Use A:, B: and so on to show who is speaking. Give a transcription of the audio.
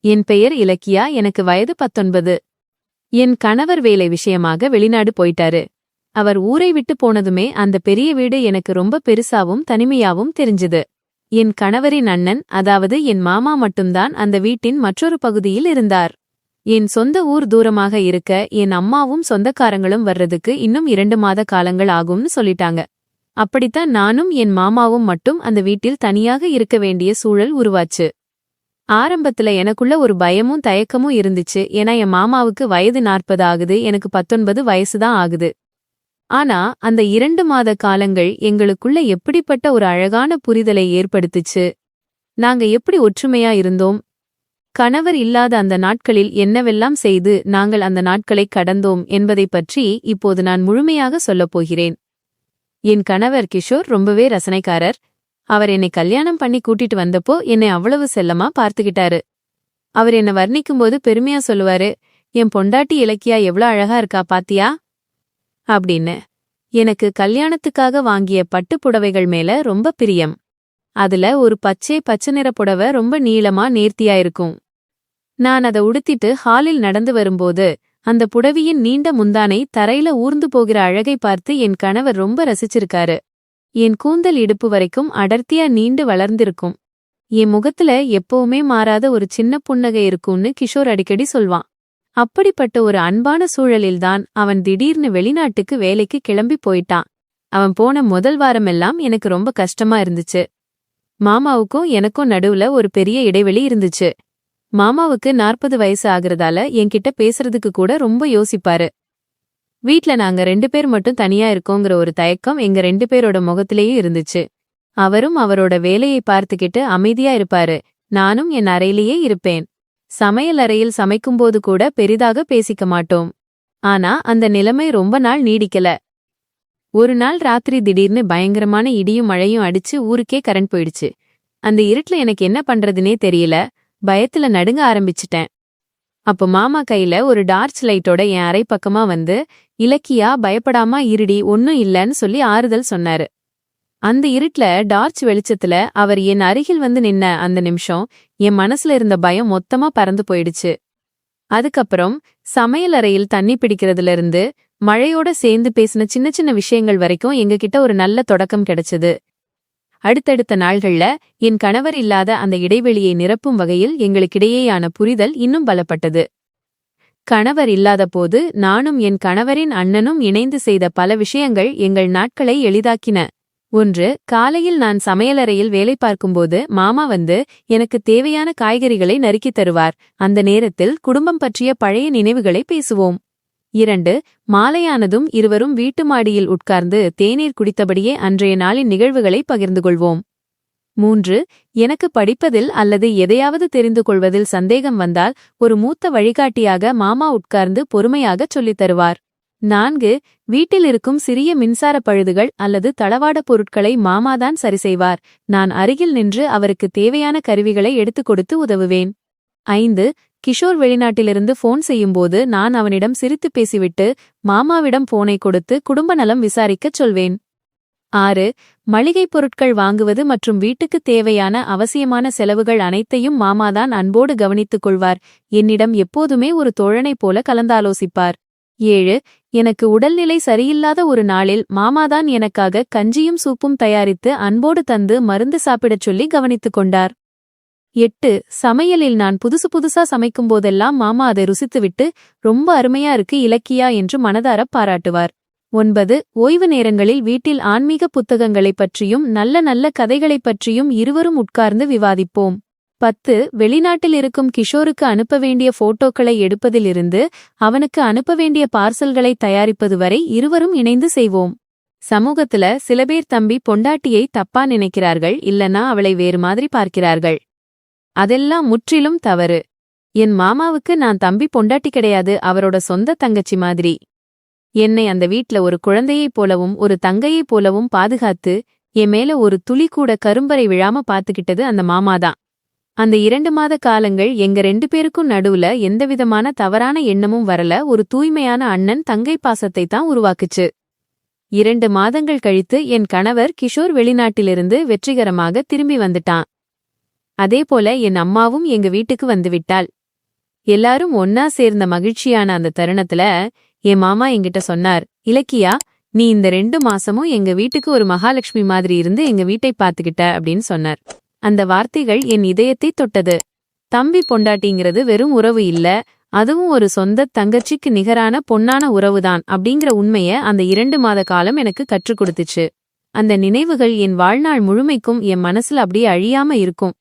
A: என் பெயர் இலக்கியா, எனக்கு வயது 19. என் கணவர் வேலை விஷயமாக வெளிநாடு போயிட்டாரு. அவர் ஊரை விட்டு போனதுமே அந்த பெரிய வீடு எனக்கு ரொம்ப பெருசாவும் தனிமையாவும் தெரிஞ்சுது. என் கணவரின் அண்ணன், அதாவது என் மாமா மட்டும்தான் அந்த வீட்டின் மற்றொரு பகுதியில் இருந்தார். என் சொந்த ஊர் தூரமாக இருக்க என் அம்மாவும் சொந்தக்காரங்களும் வர்றதுக்கு இன்னும் 2 மாத காலங்கள் ஆகும்னு சொல்லிட்டாங்க. அப்படித்தான் நானும் என் மாமாவும் மட்டும் அந்த வீட்டில் தனியாக இருக்க வேண்டிய சூழல் உருவாச்சு. ஆரம்பத்துல எனக்குள்ள ஒரு பயமும் தயக்கமும் இருந்துச்சு. ஏன்னா என் மாமாவுக்கு வயது 40 ஆகுது, எனக்கு 19 வயசுதான் ஆகுது. ஆனா அந்த 2 மாத காலங்கள் எங்களுக்குள்ள எப்படிப்பட்ட ஒரு அழகான புரிதலை ஏற்படுத்துச்சு. நாங்க எப்படி ஒற்றுமையா இருந்தோம், கணவர் இல்லாத அந்த நாட்களில் என்னவெல்லாம் செய்து நாங்கள் அந்த நாட்களை கடந்தோம் என்பதை பற்றி இப்போது நான் முழுமையாக சொல்லப் போகிறேன். என் கணவர் கிஷோர் ரொம்பவே ரசனைக்காரர். அவர் என்னை கல்யாணம் பண்ணி கூட்டிட்டு வந்தப்போ என்னை அவ்வளவு செல்லமா பார்த்துக்கிட்டாரு. அவர் என்னை வர்ணிக்கும்போது பெருமையா சொல்லுவாரு, என் பொண்டாட்டி இலக்கியா எவ்வளவு அழகா இருக்கா பாத்தியா அப்படின்னு. எனக்கு கல்யாணத்துக்காக வாங்கிய பட்டுப் புடவைகள் மேல ரொம்ப பிரியம். அதுல ஒரு பச்சை நிற புடவை ரொம்ப நீளமா நேர்த்தியா இருக்கும். நான் அதை உடுத்திட்டு ஹாலில் நடந்து வரும்போது அந்த புடவியின் நீண்ட முந்தானை தரையில ஊர்ந்து போகிற அழகை பார்த்து என் கணவர் ரொம்ப ரசிச்சிருக்காரு. என் கூந்தல் இடுப்பு வரைக்கும் அடர்த்தியா நீண்டு வளர்ந்திருக்கும். என் முகத்துல எப்பவுமே மாறாத ஒரு சின்ன புன்னகை இருக்கும்னு கிஷோர் அடிக்கடி சொல்வான். அப்படிப்பட்ட ஒரு அன்பான சூழலில்தான் அவன் திடீர்னு வெளிநாட்டுக்கு வேலைக்கு கிளம்பி போயிட்டான். அவன் போன முதல் வாரமெல்லாம் எனக்கு ரொம்ப கஷ்டமா இருந்துச்சு. மாமாவுக்கும் எனக்கும் நடுவுல ஒரு பெரிய இடைவெளி இருந்துச்சு. மாமாவுக்கு 40 வயசு ஆகுறதால என்கிட்ட பேசுறதுக்கு கூட ரொம்ப யோசிப்பாரு. வீட்ல நாங்க 2 பேர் மட்டும் தனியா இருக்கோங்கிற ஒரு தயக்கம் எங்க 2 பேரோட முகத்திலேயும் இருந்துச்சு. அவரும் அவரோட வேலையை பார்த்துக்கிட்டு அமைதியா இருப்பாரு. நானும் என் அறையிலேயே இருப்பேன். சமையல் அறையில் சமைக்கும்போது கூட பெரிதாக பேசிக்க மாட்டோம். ஆனா அந்த நிலைமை ரொம்ப நாள் நீடிக்கல. ஒரு நாள் ராத்திரி திடீர்னு பயங்கரமான இடியும் மழையும் அடிச்சு ஊருக்கே கரண்ட் போயிடுச்சு. அந்த இருட்டுல எனக்கு என்ன பண்றதுனே தெரியல. பயத்துல நடுங்க ஆரம்பிச்சிட்டேன். அப்போ மாமா கையில ஒரு டார்ச் லைட்டோட என் அறை பக்கமா வந்து, இலக்கியா பயப்படாம இருடி, ஒன்னும் இல்லன்னு சொல்லி ஆறுதல் சொன்னாரு. அந்த இருட்ல டார்ச் வெளிச்சத்துல அவர் என் அருகில் வந்து நின்ன அந்த நிமிஷம் என் மனசுல இருந்த பயம் மொத்தமா பறந்து போயிடுச்சு. அதுக்கப்புறம் சமையல் அறையில் தண்ணி பிடிக்கிறதுல இருந்து மழையோட சேர்ந்து பேசின சின்ன சின்ன விஷயங்கள் வரைக்கும் எங்ககிட்ட ஒரு நல்ல தொடக்கம் கிடைச்சது. அடுத்தடுத்த நாள்கள்ல என் கணவர் இல்லாத அந்த இடைவெளியை நிரப்பும் வகையில் எங்களுக்கிடையேயான புரிதல் இன்னும் பலப்பட்டது. கணவர் இல்லாத போது நானும் என் கணவரின் அண்ணனும் இணைந்து செய்த பல விஷயங்கள் எங்கள் நாட்களை எளிதாக்கின. ஒன்று, காலையில் நான் சமையலறையில் வேலை பார்க்கும்போது மாமா வந்து எனக்கு தேவையான காய்கறிகளை நறுக்கித் தருவார். அந்த நேரத்தில் குடும்பம் பற்றிய பழைய நினைவுகளை பேசுவோம். 2, மாலையானதும் இருவரும் வீட்டு மாடியில் உட்கார்ந்து தேநீர் குடித்தபடியே அன்றைய நாளின் நிகழ்வுகளை பகிர்ந்து கொள்வோம். 3, எனக்கு படிப்பதில் அல்லது எதையாவது தெரிந்து கொள்வதில் சந்தேகம் வந்தால் ஒரு மூத்த வழிகாட்டியாக மாமா உட்கார்ந்து பொறுமையாகச் சொல்லித் தருவார். 4, வீட்டில் இருக்கும் சிறிய மின்சார பழுதுகள் அல்லது தளவாட பொருட்களை மாமாதான் சரி செய்வார். நான் அருகில் நின்று அவருக்கு தேவையான கருவிகளை எடுத்துக் கொடுத்து உதவுவேன். 5, கிஷோர் வெளிநாட்டிலிருந்து போன் செய்யும்போது நான் அவனிடம் சிரித்து பேசிவிட்டு மாமாவிடம் போனை கொடுத்து குடும்ப நலம் விசாரிக்கச் சொல்வேன். 6, மளிகைப் பொருட்கள் வாங்குவது மற்றும் வீட்டுக்கு தேவையான அவசியமான செலவுகள் அனைத்தையும் மாமாதான் அன்போடு கவனித்துக் கொள்வார். என்னிடம் எப்போதுமே ஒரு தோழனைப் போல கலந்தாலோசிப்பார். 7, எனக்கு உடல்நிலை சரியில்லாத ஒரு நாளில் மாமாதான் எனக்காக கஞ்சியும் சூப்பும் தயாரித்து அன்போடு தந்து மருந்து சாப்பிடச் சொல்லி கவனித்துக் கொண்டார். 8, சமையலில் நான் புதுசா சமைக்கும்போதெல்லாம் மாமா அதை ருசித்துவிட்டு ரொம்ப அருமையா இருக்கு இலக்கியா என்று மனதாரப் பாராட்டுவார். 9, ஓய்வு நேரங்களில் வீட்டில் ஆன்மீக புத்தகங்களைப் பற்றியும் நல்ல நல்ல கதைகளைப் பற்றியும் இருவரும் உட்கார்ந்து விவாதிப்போம். 10, வெளிநாட்டில் இருக்கும் கிஷோருக்கு அனுப்ப வேண்டிய போட்டோக்களை எடுப்பதிலிருந்து அவனுக்கு அனுப்ப வேண்டிய பார்சல்களை தயாரிப்பது வரை இருவரும் இணைந்து செய்வோம். சமூகத்துல சில பேர் தம்பி பொண்டாட்டியை தப்பா நினைக்கிறார்கள், இல்லனா அவளை வேறு மாதிரி பார்க்கிறார்கள். அதெல்லாம் முற்றிலும் தவறு. என் மாமாவுக்கு நான் தம்பி பொண்டாட்டி கிடையாது, அவரோட சொந்த தங்கச்சி மாதிரி. என்னை அந்த வீட்ல ஒரு குழந்தையைப் போலவும் ஒரு தங்கையைப் போலவும் பாதுகாத்து என் மேல ஒரு துளி கூட கரும்பறை விழாம பாத்துக்கிட்டது அந்த மாமாதான். அந்த 2 மாத காலங்கள் எங்க 2 பேருக்கும் நடுவுல எந்தவிதமான தவறான எண்ணமும் வரல. ஒரு தூய்மையான அண்ணன் தங்கை பாசத்தை தான் உருவாக்குச்சு. 2 மாதங்கள் கழித்து என் கணவர் கிஷோர் வெளிநாட்டிலிருந்து வெற்றிகரமாக திரும்பி வந்துட்டான். அதேபோல என் அம்மாவும் எங்க வீட்டுக்கு வந்துவிட்டாள். எல்லாரும் ஒன்னா சேர்ந்த மகிழ்ச்சியான அந்த தருணத்துல என் மாமா என்கிட்ட சொன்னார், இலக்கியா, நீ இந்த 2 மாசமும் எங்க வீட்டுக்கு ஒரு மகாலட்சுமி மாதிரி இருந்து எங்க வீட்டை பாத்துக்கிட்ட அப்படின்னு சொன்னார். அந்த வார்த்தைகள் என் இதயத்தை தொட்டது. தம்பி பொண்டாட்டிங்கிறது வெறும் உறவு இல்ல, அதுவும் ஒரு சொந்த தங்கச்சிக்கு நிகரான பொன்னான உறவுதான் அப்படிங்கிற உண்மைய அந்த 2 மாத காலம் எனக்கு கற்றுக் கொடுத்துச்சு. அந்த நினைவுகள் என் வாழ்நாள் முழுமைக்கும் என் மனசுல அப்படியே அழியாம இருக்கும்.